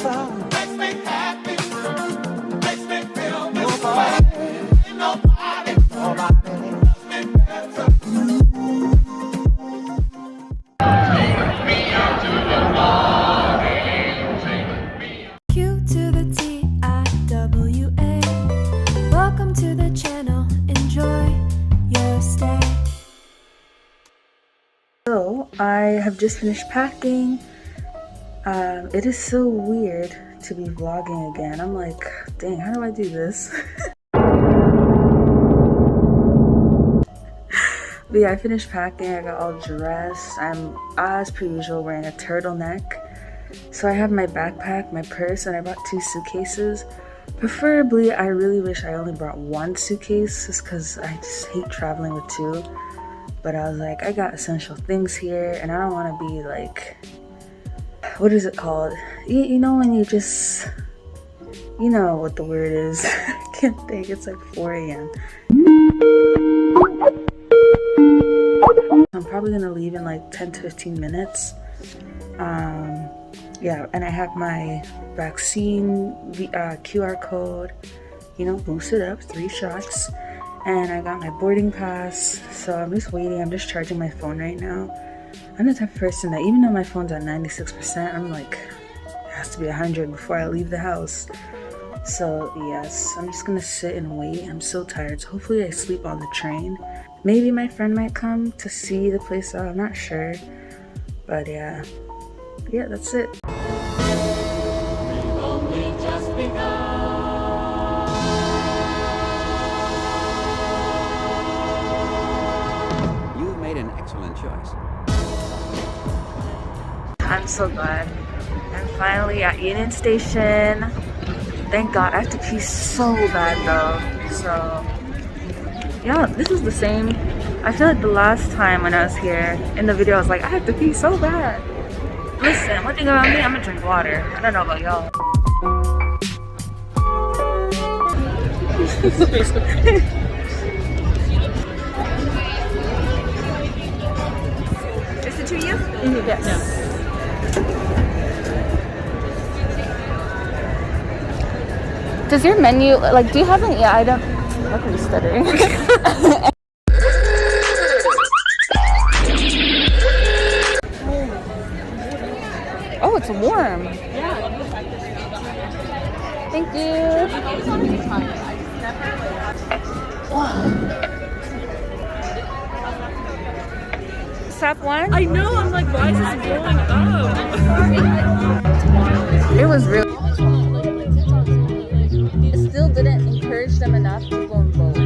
makes me happy, makes me feel this way. Ain't nobody loves me better. Q to the T-I-W-A. Welcome to the channel. Enjoy your stay. So I have just finished packing. It is so weird to be vlogging again. I'm like, dang, how do I do this? But yeah, I finished packing. I got all dressed. I'm, as per usual, wearing a turtleneck. So I have my backpack, my purse, and I brought 2 suitcases. Preferably, I really wish I only brought 1 suitcase just because I just hate traveling with 2. But I was like, I got essential things here, and I don't want to be like, what is it called? You know when you just, you know what the word is. I can't think. It's like 4 a.m. I'm probably gonna leave in like 10 to 15 minutes. Yeah, and I have my vaccine QR code, you know, boosted up, 3 shots. And I got my boarding pass, so I'm just waiting. I'm just charging my phone right now. I'm the type of person that even though my phone's at 96%, I'm like, it has to be 100 before I leave the house. So yes, I'm just gonna sit and wait. I'm so tired, so hopefully I sleep on the train. Maybe my friend might come to see the place out, I'm not sure. But yeah, that's it. You've made an excellent choice. I'm so glad. I'm finally at Union Station. Thank God. I have to pee so bad though. So yeah, this is the same. I feel like the last time when I was here in the video I was like, I have to pee so bad. Listen, one thing about me, I'm gonna drink water. I don't know about y'all. Is it to you? Mm-hmm, yes. Yeah. Does your menu, like, do you have any item? How can you stuttering? Oh, it's warm. Yeah. Thank you. Wow. Step 1? I know, I'm like, why is this blowing up? It was real. It still didn't encourage them enough to go and vote.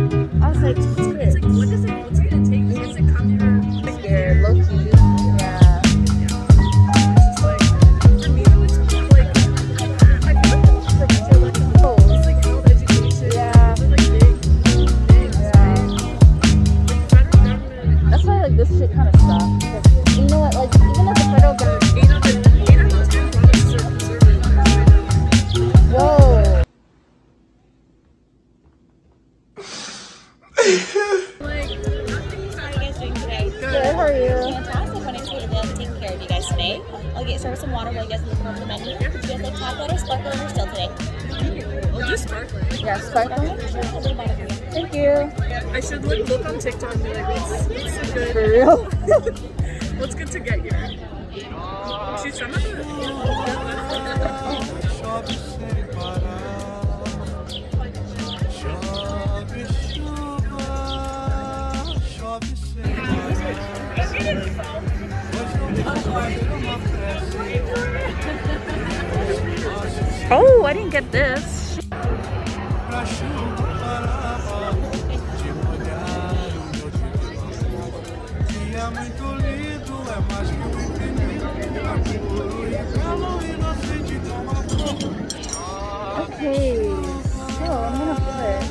I was like, It's like, what's it gonna take? Is it come here? scared, low key. Yeah. It's like, for me, though, it's like, I feel like it's like, it's like health education. Yeah. It's like big. Like federal government. That's why like this shit kind of sucks. Because, you know what? Like even if the federal government. 8 out of 10 products are conservative. Whoa. Like, nothing. How are you guys doing today? Good. How are you? Fantastic. My name's Oretta. I'll be taking care of you guys today. I'll get started with some water while you guys look over the menu. Do you guys like chocolate or sparkling or still today? I'll do sparkling. Yeah, sparkling. Sure, I'll do bottle for you. Thank you. I should like look on TikTok and be like, what's a good, For real? what's good to get here? See, some of the Oh, I didn't get this. Okay, so I'm gonna put.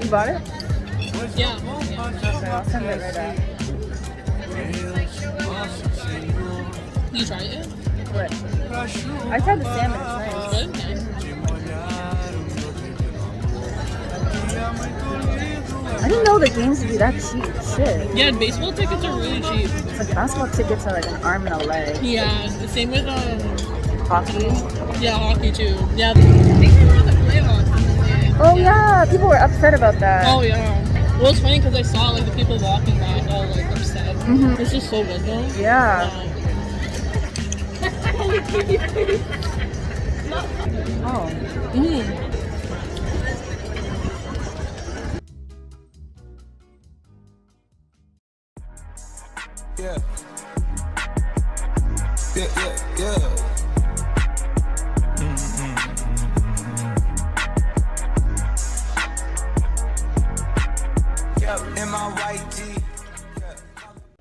You bought it? yeah. Okay, I'll send it right out. You tried it? What? I tried the salmon. It's nice. Good. I didn't know the games would be that cheap. Shit. Yeah, baseball tickets are really cheap. It's like basketball tickets are like an arm and a leg. Yeah, the same with Hockey. yeah, hockey too. Yeah, I think they were on the play a lot. Oh yeah, people were upset about that. Oh yeah. Well, it's funny because I saw like the people walking by all like upset. It's just so good though. Yeah. Oh. Yeah. Yeah. In my white tee.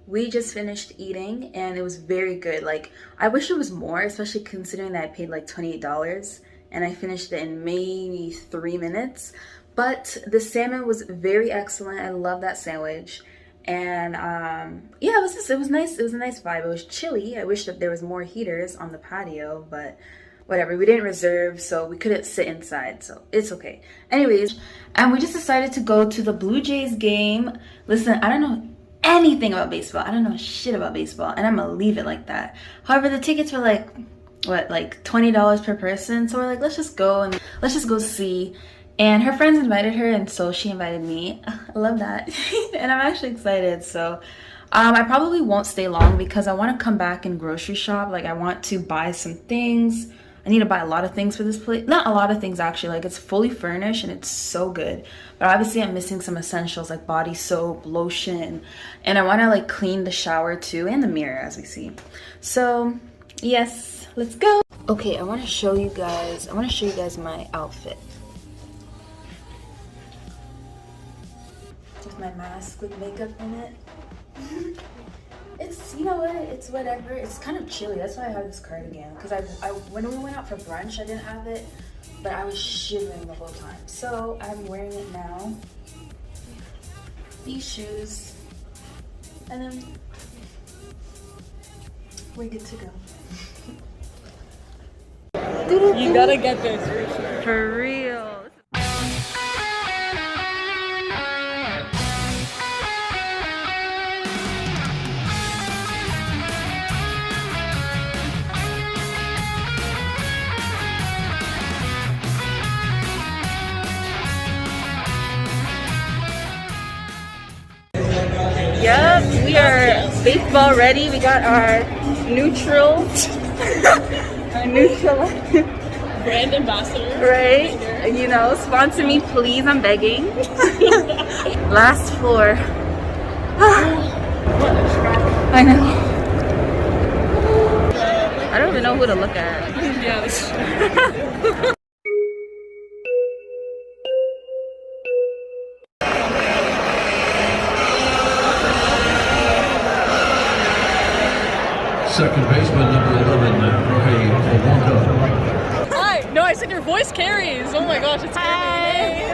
We just finished eating and it was very good. Like, I wish it was more, especially considering that I paid like $28 and I finished it in maybe 3 minutes. But the salmon was very excellent. I love that sandwich. And yeah, it was nice. It was a nice vibe. It was chilly. I wish that there was more heaters on the patio, but whatever. We didn't reserve, so we couldn't sit inside, so it's okay. Anyways, and we just decided to go to the Blue Jays game. Listen, I don't know anything about baseball. I don't know shit about baseball, and I'm gonna leave it like that. However, the tickets were like, what, like $20 per person? So we're like, let's just go and let's just go see. And her friends invited her, and so she invited me. I love that. And I'm actually excited. So I probably won't stay long because I want to come back and grocery shop. Like, I want to buy some things. I need to buy a lot of things for this place. Not a lot of things, actually. Like, it's fully furnished and it's so good. But obviously I'm missing some essentials like body soap, lotion. And I want to like clean the shower too, and the mirror, as we see. So yes, let's go. Okay, I want to show you guys my outfit. With my mask with makeup in it. It's, you know what, it's whatever. It's kind of chilly. That's why I have this cardigan. Because when we went out for brunch, I didn't have it. But I was shivering the whole time. So I'm wearing it now. These shoes. And then we're good to go. You gotta get this for sure. For real. Yep, we are baseball ready. We got our neutral, Brand ambassador. right? You know, sponsor me, please. I'm begging. Last floor. I know. I don't even know who to look at. Yes. Second baseman, number 11, Jorge Polanco. Hi. No, I said your voice carries. Oh my gosh, it's carrying.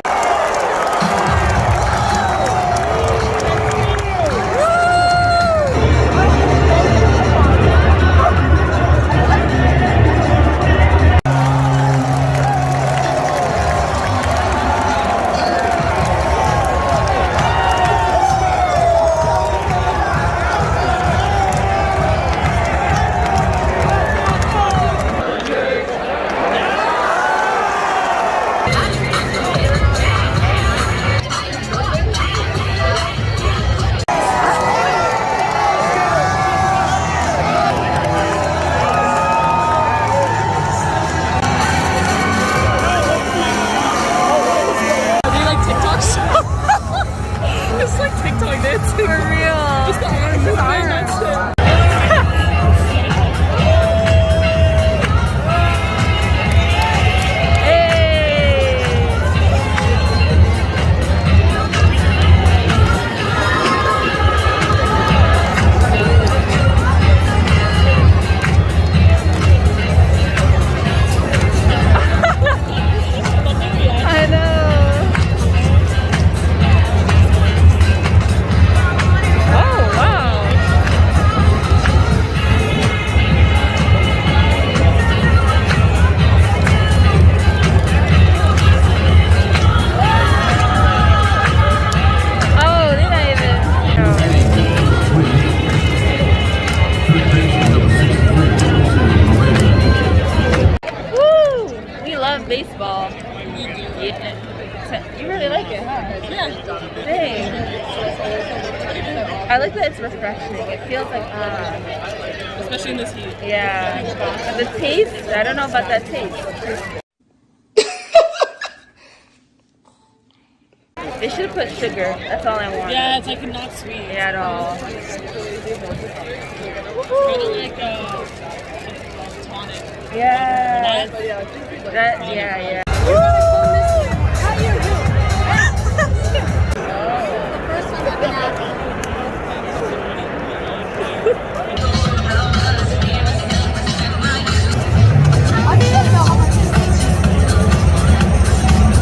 all. Yeah. You really like it, huh? Yeah. Dang. I like that it's refreshing. It feels like Especially in this heat. yeah. But the taste, I don't know about that taste. They should have put sugar. That's all I want. Yeah, it's like not sweet. Yeah, at all. Kind of like tonic. Yeah. That, yeah.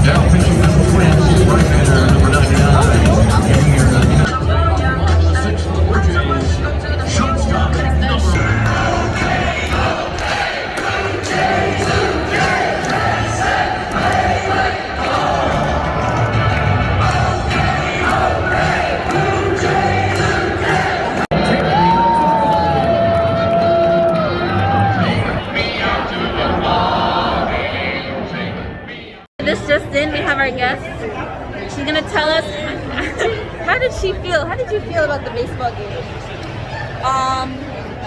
Now pitching up the Twins, right-hander number 99. Getting here, 6th Blue Jays, shortstop, number This just in, we have our guest. She's gonna tell us how did she feel? How did you feel about the baseball game?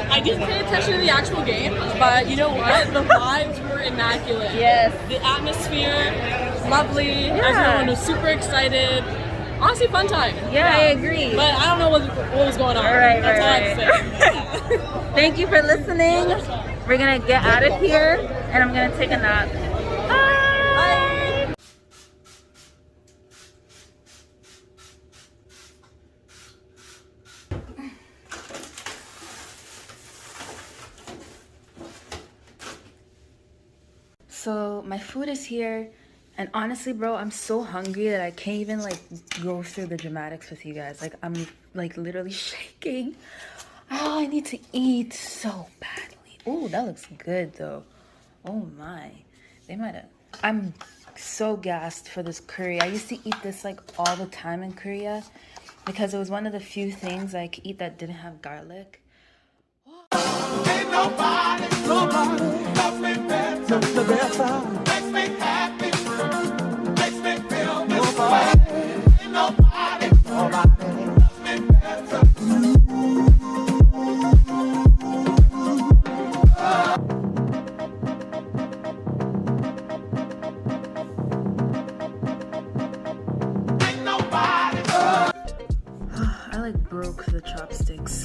I didn't pay attention to the actual game, but you know what? The vibes were immaculate. Yes. The atmosphere was lovely. Yeah. Everyone was super excited. Honestly, fun time. Yeah, I agree. But I don't know what was going on. Right, That's all I right, have to say. Thank you for listening. We're gonna get out of here and I'm gonna take a nap. Bye. So my food is here, and honestly, bro, I'm so hungry that I can't even like go through the dramatics with you guys. Like I'm like literally shaking. Oh, I need to eat so badly. Oh, that looks good though. Oh my, they might have. I'm so gassed for this curry. I used to eat this like all the time in Korea because it was one of the few things I could eat that didn't have garlic. Ain't nobody loves me better. Makes me happy. Makes me feel this way. Ain't nobody loves me better. Ain't nobody. I like broke the chopsticks.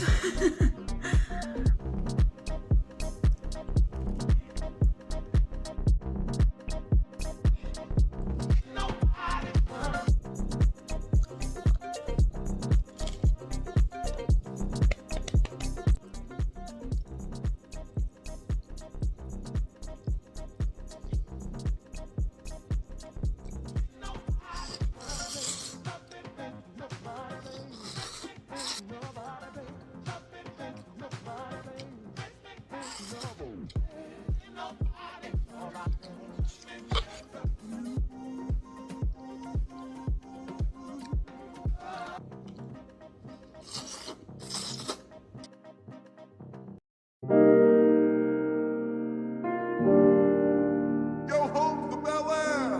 Yo, home to Bel Air.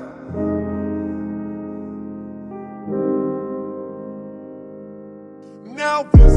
Now this